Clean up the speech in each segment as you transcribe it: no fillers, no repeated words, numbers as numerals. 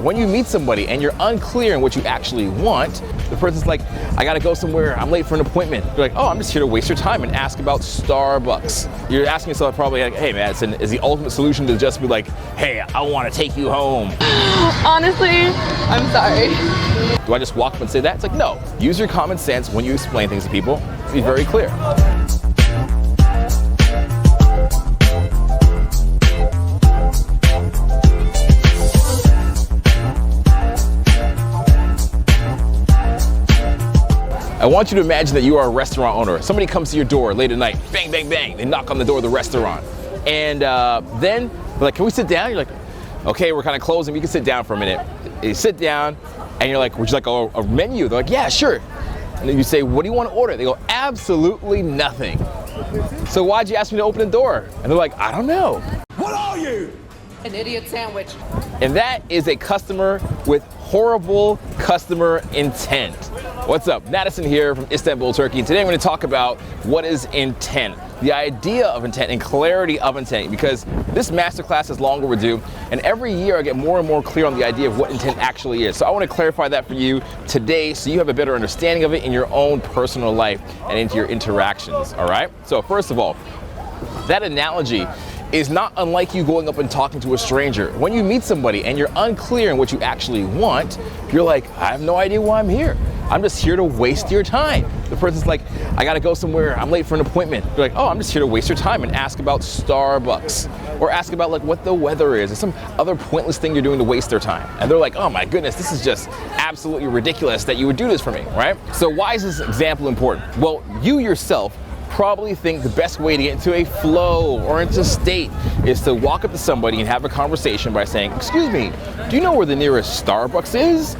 When you meet somebody and you're unclear in what you actually want, the person's like, I gotta go somewhere, I'm late for an appointment. You're like, oh, I'm just here to waste your time and ask about Starbucks. You're asking yourself probably like, hey Madison, is the ultimate solution to just be like, hey, I wanna take you home? Honestly, I'm sorry. Do I just walk up and say that? It's like, no. Use your common sense when you explain things to people. Be very clear. I want you to imagine that you are a restaurant owner. Somebody comes to your door late at night, bang, bang, bang. They knock on the door of the restaurant. And then they're like, can we sit down? You're like, okay, we're kind of closing. You can sit down for a minute. You sit down and you're like, would you like a menu? They're like, yeah, sure. And then you say, what do you want to order? They go, absolutely nothing. So why'd you ask me to open the door? And they're like, I don't know. What are you? An idiot sandwich. And that is a customer with horrible customer intent. What's up? Madison here from Istanbul, Turkey. Today I'm going to talk about what is intent, the idea of intent and clarity of intent, because this masterclass is long overdue, and every year I get more and more clear on the idea of what intent actually is. So I want to clarify that for you today so you have a better understanding of it in your own personal life and into your interactions, all right? So first of all, that analogy is not unlike you going up and talking to a stranger. When you meet somebody and you're unclear in what you actually want, you're like, I have no idea why I'm here. I'm just here to waste your time. The person's like, I gotta go somewhere, I'm late for an appointment. You're like, oh, I'm just here to waste your time and ask about Starbucks. Or ask about like what the weather is, or some other pointless thing you're doing to waste their time. And they're like, oh my goodness, this is just absolutely ridiculous that you would do this for me, right? So why is this example important? Well, you yourself probably think the best way to get into a flow or into a state is to walk up to somebody and have a conversation by saying, excuse me, do you know where the nearest Starbucks is?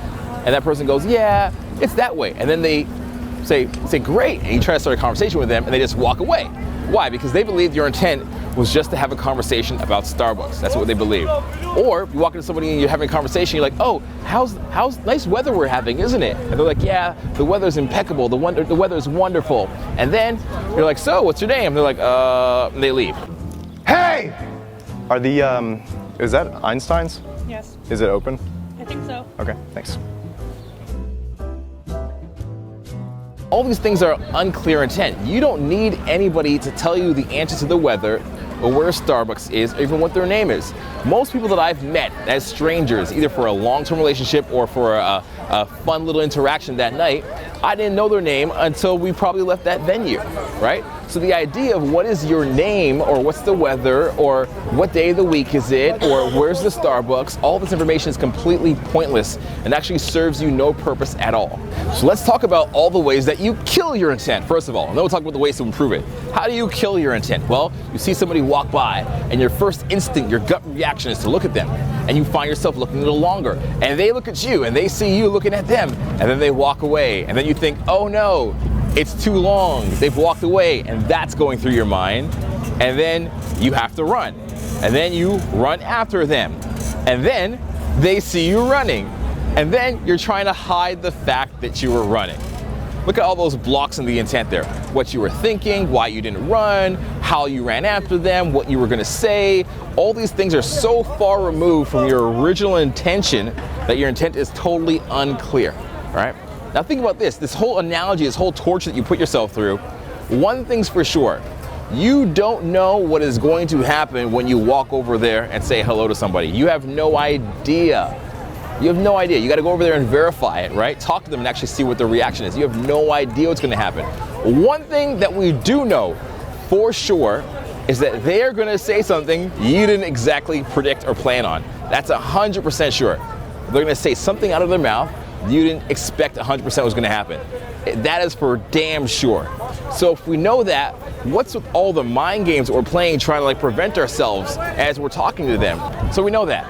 And that person goes, yeah, it's that way. And then they say great, and you try to start a conversation with them and they just walk away. Why? Because they believe your intent was just to have a conversation about Starbucks. That's what they believe. Or you walk into somebody and you're having a conversation, you're like, oh, how's nice weather we're having, isn't it? And they're like, yeah, the weather's impeccable, the weather's wonderful. And then you're like, so what's your name? They're like, and they leave. Hey! Are the, is that Einstein's? Yes, Is it open? I think so. Okay, thanks. All these things are unclear intent. You don't need anybody to tell you the answer to the weather or where Starbucks is, or even what their name is. Most people that I've met as strangers, either for a long-term relationship or for a fun little interaction that night, I didn't know their name until we probably left that venue, right? So the idea of what is your name, or what's the weather, or what day of the week is it, or where's the Starbucks, all this information is completely pointless and actually serves you no purpose at all. So let's talk about all the ways that you kill your intent, first of all, and then we'll talk about the ways to improve it. How do you kill your intent? Well, you see somebody walk by, and your first instinct, your gut reaction is to look at them, and you find yourself looking a little longer, and they look at you, and they see you looking at them, and then they walk away, and then you think, oh no, it's too long, they've walked away, and that's going through your mind, and then you have to run, and then you run after them, and then they see you running, and then you're trying to hide the fact that you were running. Look at all those blocks in the intent there. What you were thinking, why you didn't run, how you ran after them, what you were gonna say. All these things are so far removed from your original intention that your intent is totally unclear, all right? Now think about this whole analogy, this whole torture that you put yourself through. One thing's for sure, you don't know what is going to happen when you walk over there and say hello to somebody. You have no idea. You have no idea. You got to go over there and verify it, right? Talk to them and actually see what their reaction is. You have no idea what's going to happen. One thing that we do know for sure is that they're going to say something you didn't exactly predict or plan on. That's 100% sure. They're going to say something out of their mouth you didn't expect 100% was going to happen. That is for damn sure. So if we know that, what's with all the mind games that we're playing trying to like prevent ourselves as we're talking to them? So we know that.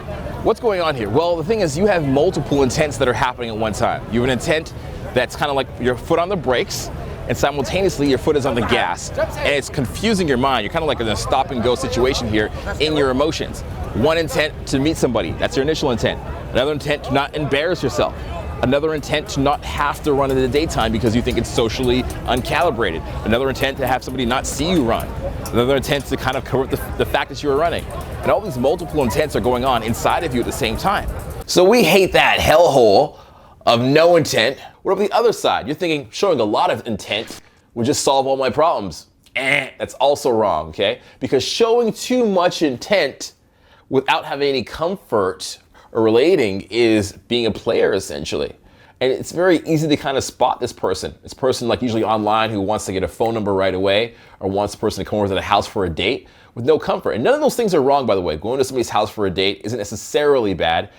What's going on here? Well, the thing is, you have multiple intents that are happening at one time. You have an intent that's kind of like your foot on the brakes, and simultaneously your foot is on the gas, and it's confusing your mind. You're kind of like in a stop and go situation here in your emotions. One intent to meet somebody, that's your initial intent. Another intent to not embarrass yourself. Another intent to not have to run in the daytime because you think it's socially uncalibrated. Another intent to have somebody not see you run. Another intent to kind of cover up the fact that you were running. And all these multiple intents are going on inside of you at the same time. So we hate that hellhole of no intent. What about the other side? You're thinking showing a lot of intent would just solve all my problems. That's also wrong, okay? Because showing too much intent without having any comfort or relating is being a player, essentially. And it's very easy to kind of spot this person. This person, like usually online, who wants to get a phone number right away or wants the person to come over to the house for a date with no comfort. And none of those things are wrong, by the way. Going to somebody's house for a date isn't necessarily bad.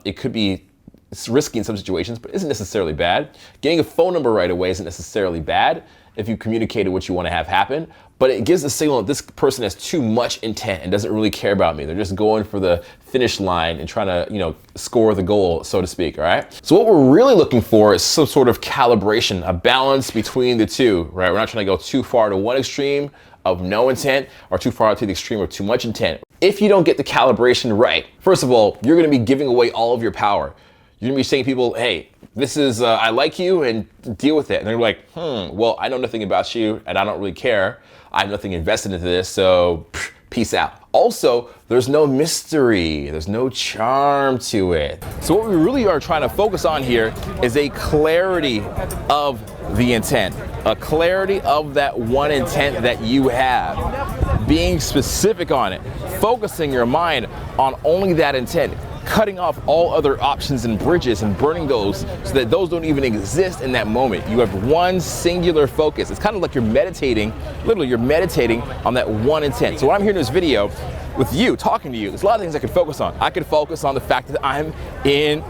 It could be, it's risky in some situations, but isn't necessarily bad. Getting a phone number right away isn't necessarily bad if you communicated what you want to have happen, but it gives a signal that this person has too much intent and doesn't really care about me. They're just going for the finish line and trying to, score the goal, so to speak, all right? So what we're really looking for is some sort of calibration, a balance between the two, right? We're not trying to go too far to one extreme of no intent or too far to the extreme of too much intent. If you don't get the calibration right, first of all, you're gonna be giving away all of your power. You're gonna be saying to people, hey, this is, I like you and deal with it. And they're like, well, I know nothing about you and I don't really care. I have nothing invested into this, so peace out. Also, there's no mystery, there's no charm to it. So what we really are trying to focus on here is a clarity of the intent, a clarity of that one intent that you have, being specific on it, focusing your mind on only that intent, cutting off all other options and bridges and burning those so that those don't even exist in that moment. You have one singular focus. It's kind of like you're meditating, literally you're meditating on that one intent. So when I'm here in this video with you, talking to you, there's a lot of things I could focus on. I could focus on the fact that I'm in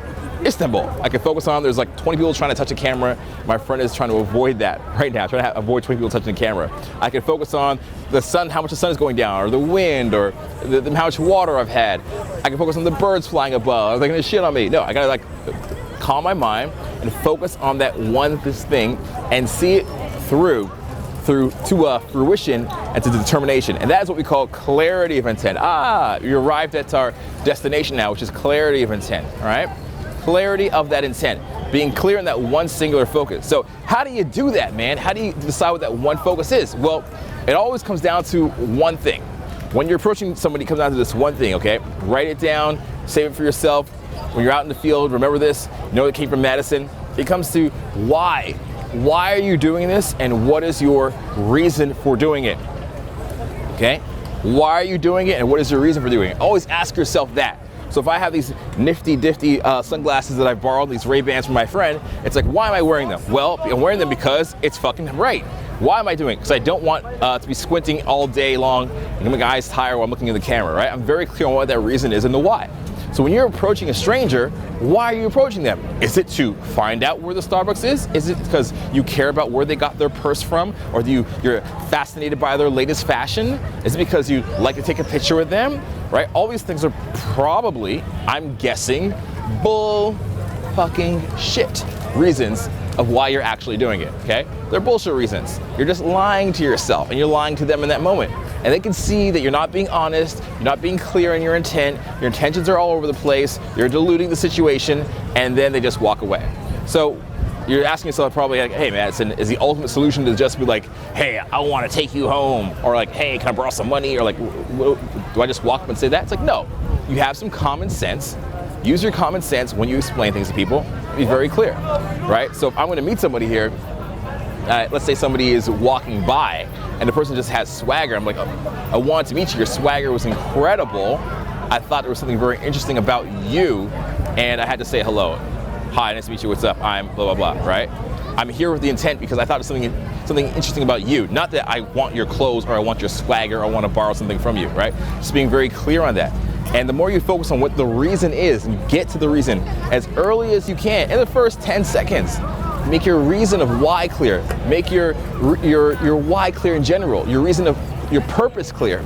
Istanbul. I could focus on there's like 20 people trying to touch a camera. My friend is trying to avoid that right now, trying to avoid 20 people touching the camera. I could focus on the sun, how much the sun is going down, or the wind, or how much water I've had. I can focus on the birds flying above. Are they gonna shit on me? No, I gotta like calm my mind and focus on that one thing and see it through to fruition and to determination. And that is what we call clarity of intent. You arrived at our destination now, which is clarity of intent, all right? Clarity of that intent, being clear in that one singular focus. So how do you do that, man? How do you decide what that one focus is? Well, it always comes down to one thing. When you're approaching somebody, it comes down to this one thing, okay? Write it down, save it for yourself. When you're out in the field, remember this, it came from Madison. It comes to why. Why are you doing this, and what is your reason for doing it? Okay? Why are you doing it, and what is your reason for doing it? Always ask yourself that. So if I have these nifty sunglasses that I borrowed, these Ray-Bans from my friend, it's like, why am I wearing them? Well, I'm wearing them because it's fucking right. Why am I doing it? Because I don't want to be squinting all day long and get my eyes tired while I'm looking at the camera, right? I'm very clear on what that reason is and the why. So when you're approaching a stranger, why are you approaching them? Is it to find out where the Starbucks is? Is it because you care about where they got their purse from? Or you're fascinated by their latest fashion? Is it because you like to take a picture with them? Right? All these things are probably, I'm guessing, bull fucking shit reasons of why you're actually doing it, okay? They're bullshit reasons. You're just lying to yourself and you're lying to them in that moment. And they can see that you're not being honest, you're not being clear in your intent, your intentions are all over the place, you're diluting the situation, and then they just walk away. So you're asking yourself probably like, hey Madison, is the ultimate solution to just be like, hey, I want to take you home? Or like, hey, can I borrow some money? Or like, do I just walk up and say that? It's like, no, you have some common sense. Use your common sense when you explain things to people. Be very clear, right? So if I'm going to meet somebody here, let's say somebody is walking by and the person just has swagger. I'm like, oh, I wanted to meet you. Your swagger was incredible. I thought there was something very interesting about you, and I had to say hello. Hi, nice to meet you. What's up? I'm blah, blah, blah, right? I'm here with the intent because I thought there was something interesting about you. Not that I want your clothes or I want your swagger or I want to borrow something from you, right? Just being very clear on that. And the more you focus on what the reason is, and get to the reason as early as you can, in the first 10 seconds, make your reason of why clear. Make your why clear in general, your reason of your purpose clear.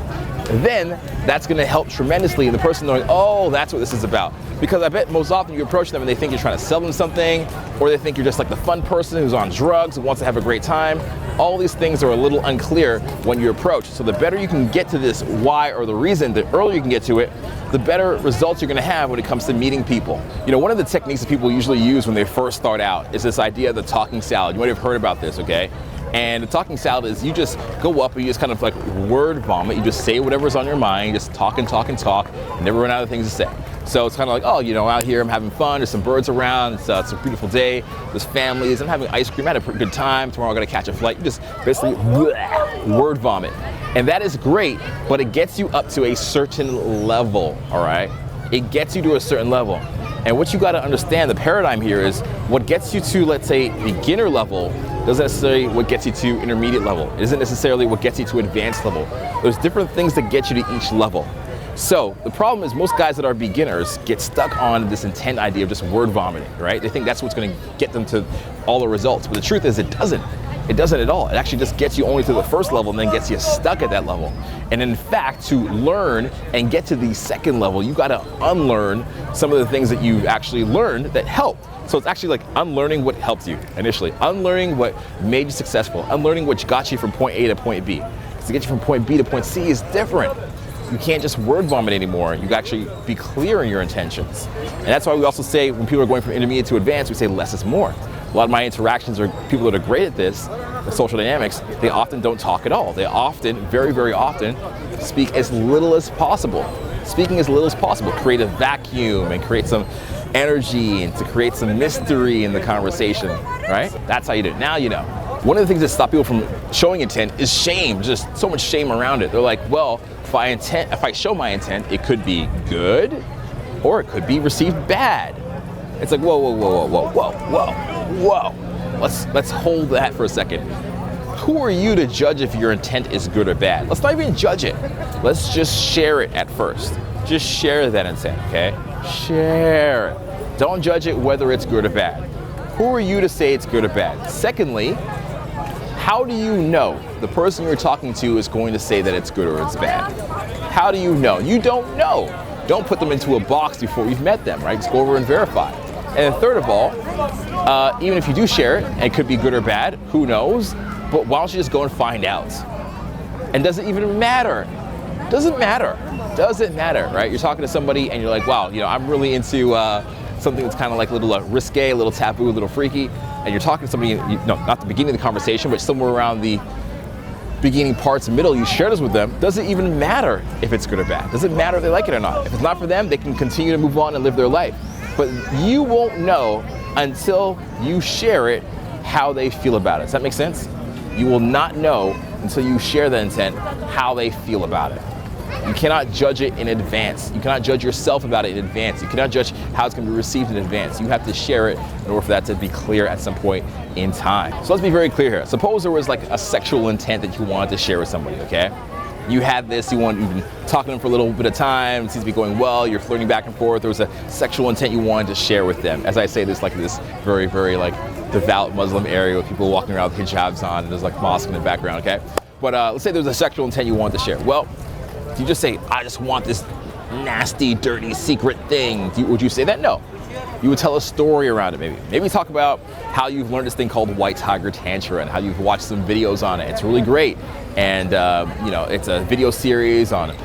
Then that's gonna help tremendously in the person knowing, oh, that's what this is about. Because I bet most often you approach them and they think you're trying to sell them something, or they think you're just like the fun person who's on drugs and wants to have a great time. All these things are a little unclear when you approach. So the better you can get to this why or the reason, the earlier you can get to it, the better results you're gonna have when it comes to meeting people. One of the techniques that people usually use when they first start out is this idea of the talking salad. You might have heard about this, okay? And the talking salad is you just go up and you just kind of like word vomit. You just say whatever's on your mind, just talk and talk and talk, and never run out of things to say. So it's kind of like, oh, you know, out here I'm having fun, there's some birds around, it's a beautiful day, there's families, I'm having ice cream, I had a pretty good time, tomorrow I'm gonna catch a flight. You just basically word vomit. And that is great, but it gets you up to a certain level, all right? It gets you to a certain level. And what you gotta understand, the paradigm here is what gets you to, let's say, beginner level doesn't necessarily what gets you to intermediate level. It isn't necessarily what gets you to advanced level. There's different things that get you to each level. So the problem is most guys that are beginners get stuck on this intent idea of just word vomiting, right? They think that's what's gonna get them to all the results, but the truth is it doesn't. It doesn't at all. It actually just gets you only to the first level and then gets you stuck at that level. And in fact, to learn and get to the second level, you gotta unlearn some of the things that you actually learned that helped. So it's actually like unlearning what helped you initially, unlearning what made you successful, unlearning what got you from point A to point B. Because to get you from point B to point C is different. You can't just word vomit anymore. You actually be clear in your intentions. And that's why we also say when people are going from intermediate to advanced, we say less is more. A lot of my interactions are people that are great at this, the social dynamics, they often don't talk at all. They often, very, very often, speak as little as possible. Speaking as little as possible, create a vacuum and create some energy and to create some mystery in the conversation, right? That's how you do it. Now you know. One of the things that stop people from showing intent is shame, just so much shame around it. They're like, well, if I show my intent, it could be good or it could be received bad. It's like, whoa, whoa, whoa, whoa, whoa, whoa, whoa, whoa. Let's hold that for a second. Who are you to judge if your intent is good or bad? Let's not even judge it. Let's just share it at first. Just share that intent, okay? Share it. Don't judge it whether it's good or bad. Who are you to say it's good or bad? Secondly, how do you know the person you're talking to is going to say that it's good or it's bad? How do you know? You don't know. Don't put them into a box before you've met them, right? Just go over and verify. And then third of all, even if you do share it, and it could be good or bad, who knows? But why don't you just go and find out? And does it even matter? Doesn't matter. Doesn't matter, right? You're talking to somebody and you're like, wow, you know, I'm really into something that's kind of like a little risque, a little taboo, a little freaky. And you're talking to somebody, not the beginning of the conversation, but somewhere around the beginning parts, middle, you share this with them. Does it even matter if it's good or bad? Does it matter if they like it or not? If it's not for them, they can continue to move on and live their life. But you won't know until you share it how they feel about it. Does that make sense? You will not know until you share the intent how they feel about it. You cannot judge it in advance. You cannot judge yourself about it in advance. You cannot judge how it's going to be received in advance. You have to share it in order for that to be clear at some point in time. So let's be very clear here. Suppose there was like a sexual intent that you wanted to share with somebody, okay? You had this, you've been talking to them for a little bit of time, it seems to be going well, you're flirting back and forth, there was a sexual intent you wanted to share with them. As I say, there's like this very, very like devout Muslim area with people walking around with hijabs on, and there's like mosque in the background, okay? But let's say there was a sexual intent you wanted to share. Well, if you just say, I just want this nasty, dirty, secret thing, would you say that? No. You would tell a story around it maybe. Maybe talk about how you've learned this thing called White Tiger Tantra and how you've watched some videos on it. It's really great. And it's a video series on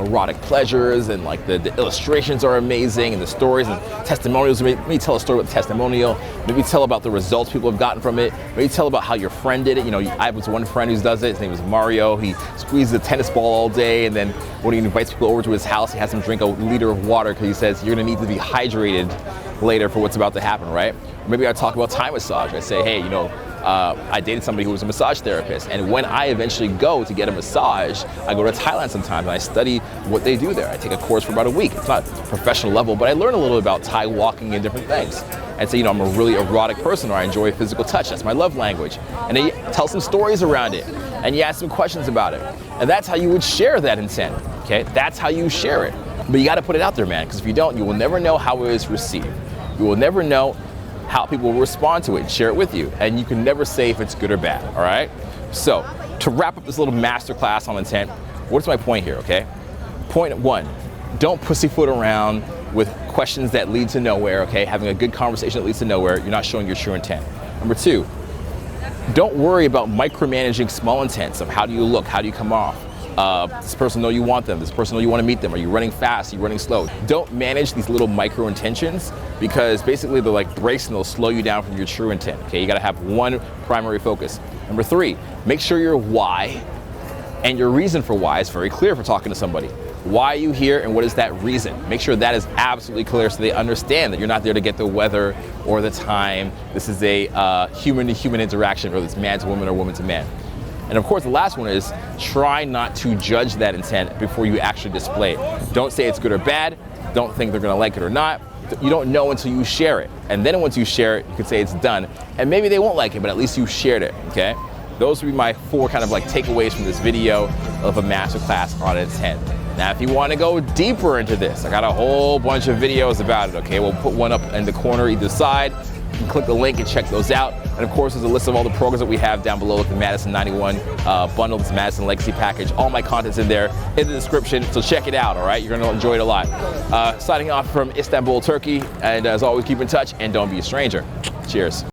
erotic pleasures, and like the illustrations are amazing, and the stories and testimonials. Maybe tell a story about the testimonial. Maybe tell about the results people have gotten from it. Maybe tell about how your friend did it. I have one friend who does it. His name is Mario. He squeezes a tennis ball all day, and then when he invites people over to his house, he has them drink a liter of water because he says you're gonna need to be hydrated later for what's about to happen, right? Or maybe I talk about Thai massage. I say, hey, I dated somebody who was a massage therapist, and when I eventually go to get a massage, I go to Thailand sometimes and I study what they do there. I take a course for about a week. It's not professional level, but I learn a little bit about Thai walking and different things. And say, I'm a really erotic person, or I enjoy physical touch. That's my love language. And then you tell some stories around it, and you ask some questions about it. And that's how you would share that intent, okay? That's how you share it. But you gotta put it out there, man, because if you don't, you will never know how it is received. You will never know how people will respond to it and share it with you. And you can never say if it's good or bad, all right? So, to wrap up this little masterclass on intent, what's my point here, okay? Point one, don't pussyfoot around with questions that lead to nowhere, okay? Having a good conversation that leads to nowhere, you're not showing your true intent. Number two, don't worry about micromanaging small intents of how do you look, how do you come off. This person know you want them, this person know you want to meet them, are you running fast, are you running slow? Don't manage these little micro intentions, because basically they're like brakes and they'll slow you down from your true intent, okay? You gotta have one primary focus. Number three, make sure your why and your reason for why is very clear for talking to somebody. Why are you here and what is that reason? Make sure that is absolutely clear so they understand that you're not there to get the weather or the time. This is a human-to-human interaction, whether it's man to woman or woman to man. And of course, the last one is try not to judge that intent before you actually display it. Don't say it's good or bad. Don't think they're gonna like it or not. You don't know until you share it. And then once you share it, you can say it's done. And maybe they won't like it, but at least you shared it, okay? Those would be my 4 kind of like takeaways from this video of a masterclass on intent. Now, if you want to go deeper into this, I got a whole bunch of videos about it, okay? We'll put one up in the corner either side. You can click the link and check those out. And of course, there's a list of all the programs that we have down below, like the Madison 91 bundle, this Madison Legacy package. All my content's in there in the description, so check it out, all right? You're gonna enjoy it a lot. Signing off from Istanbul, Turkey, and as always, keep in touch and don't be a stranger. Cheers.